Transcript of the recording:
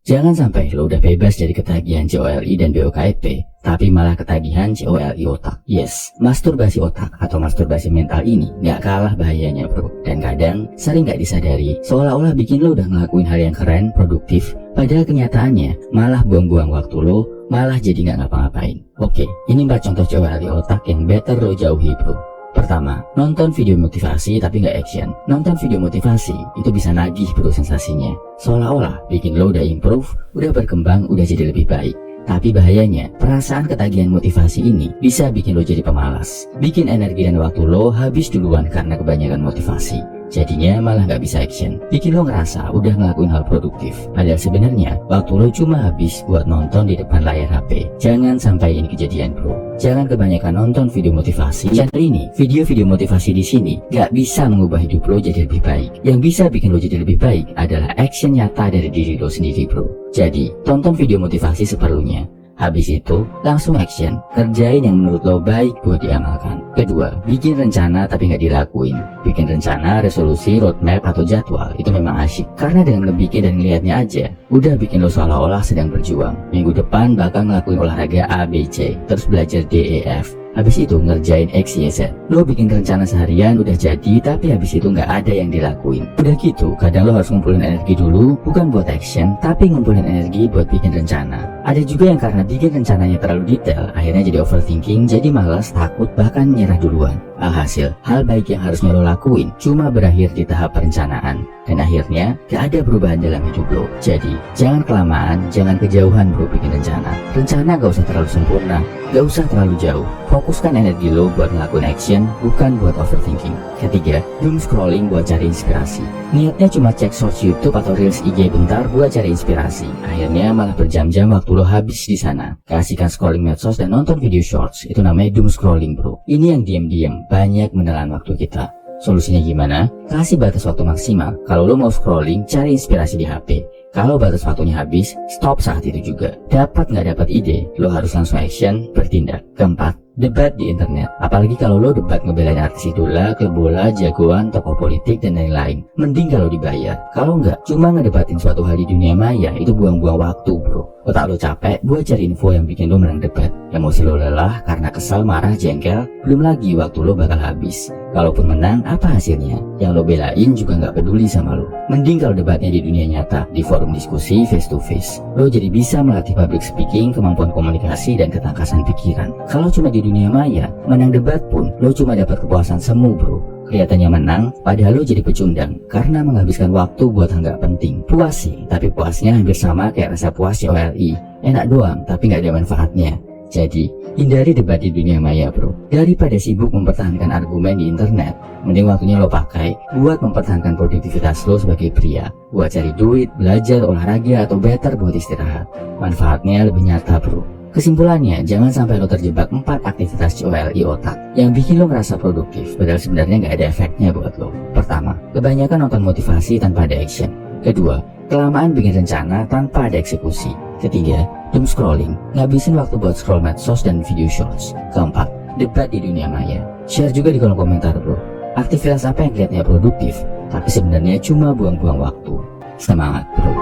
Jangan sampai lo udah bebas dari ketagihan COLI dan BOKFP, tapi malah ketagihan COLI otak. Yes, masturbasi otak atau masturbasi mental ini gak kalah bahayanya bro. Dan kadang sering gak disadari, seolah-olah bikin lo udah ngelakuin hal yang keren, produktif, padahal kenyataannya malah buang-buang waktu lo, malah jadi gak ngapa-ngapain. Oke, ini 4 contoh COLI otak yang better lo jauhi bro. Pertama, nonton video motivasi tapi nggak action. Nonton video motivasi itu bisa nagih bro sensasinya. Seolah-olah bikin lo udah improve, udah berkembang, udah jadi lebih baik. Tapi bahayanya, perasaan ketagihan motivasi ini bisa bikin lo jadi pemalas. Bikin energi dan waktu lo habis duluan karena kebanyakan motivasi. Jadinya malah nggak bisa action. Bikin lo ngerasa udah ngelakuin hal produktif. Padahal sebenarnya waktu lo cuma habis buat nonton di depan layar HP. Jangan sampai ini kejadian bro. Jangan kebanyakan nonton video motivasi. Channel ini, video-video motivasi di sini gak bisa mengubah hidup lo jadi lebih baik. Yang bisa bikin lo jadi lebih baik adalah action nyata dari diri lo sendiri bro. Jadi, tonton video motivasi seperlunya. Habis itu, langsung action. Kerjain yang menurut lo baik buat diamalkan. Kedua, bikin rencana tapi nggak dilakuin. Bikin rencana, resolusi, roadmap, atau jadwal itu memang asyik. Karena dengan ngebikin dan ngeliatnya aja, udah bikin lo seolah-olah sedang berjuang. Minggu depan bakal ngelakuin olahraga A, B, C, terus belajar D, E, F. Habis itu ngerjain X, Y, Z. Lo bikin rencana seharian udah jadi, tapi habis itu nggak ada yang dilakuin. Udah gitu, kadang lo harus ngumpulin energi dulu, bukan buat action, tapi ngumpulin energi buat bikin rencana. Ada juga yang karena bikin rencananya terlalu detail, akhirnya jadi overthinking, jadi malas, takut, bahkan nyerah duluan. Alhasil, hal baik yang harusnya lo lakuin cuma berakhir di tahap perencanaan. Dan akhirnya, gak ada perubahan dalam hidup lo. Jadi, jangan kelamaan, jangan kejauhan bro bikin rencana. Rencana gak usah terlalu sempurna, gak usah terlalu jauh. Fokuskan energi lo buat ngelakuin action, bukan buat overthinking. Ketiga, doom scrolling buat cari inspirasi. Niatnya cuma cek shorts YouTube atau reels IG bentar buat cari inspirasi. Akhirnya malah berjam-jam waktu lo habis di sana. Keasikan scrolling medsos dan nonton video shorts, itu namanya doom scrolling bro. Ini yang diam-diam banyak menelan waktu kita. Solusinya gimana? Kasih batas waktu maksimal. Kalau lo mau scrolling, cari inspirasi di HP. Kalau batas waktunya habis, stop saat itu juga. Dapat nggak dapat ide, lo harus langsung action, bertindak. Keempat, debat di internet. Apalagi kalau lo debat ngebelain artis idola, klub bola, jagoan, tokoh politik, dan lain-lain. Mending kalau dibayar. Kalau nggak, cuma ngedebatin suatu hal di dunia maya, itu buang-buang waktu bro. Otak lo capek buat cari info yang bikin lo menang debat. Emosi lo lelah karena kesal, marah, jengkel. Belum lagi waktu lo bakal habis. Kalaupun menang, apa hasilnya? Yang lo belain juga nggak peduli sama lo. Mending kalau debatnya di dunia nyata, di forum diskusi face to face. Lo jadi bisa melatih public speaking, kemampuan komunikasi, dan ketangkasan pikiran. Kalau cuma di dunia maya, menang debat pun lo cuma dapat kepuasan semu bro. Kelihatannya menang, padahal lo jadi pecundang karena menghabiskan waktu buat hal nggak penting. Puas sih, tapi puasnya hampir sama kayak rasa puas COLI. Enak doang, tapi nggak ada manfaatnya. Jadi, hindari debat di dunia maya bro. Daripada sibuk mempertahankan argumen di internet, mending waktunya lo pakai buat mempertahankan produktivitas lo sebagai pria. Buat cari duit, belajar, olahraga, atau better buat istirahat. Manfaatnya lebih nyata bro. Kesimpulannya, jangan sampai lo terjebak 4 aktivitas COLI otak yang bikin lo ngerasa produktif, padahal sebenarnya nggak ada efeknya buat lo. Pertama, kebanyakan nonton motivasi tanpa ada action. Kedua, kelamaan bikin rencana tanpa ada eksekusi. Ketiga, doom scrolling, ngabisin waktu buat scroll medsos dan video shorts. Keempat, debat di dunia maya. Share juga di kolom komentar bro. Aktivitas apa yang kelihatannya produktif, tapi sebenarnya cuma buang-buang waktu. Semangat bro.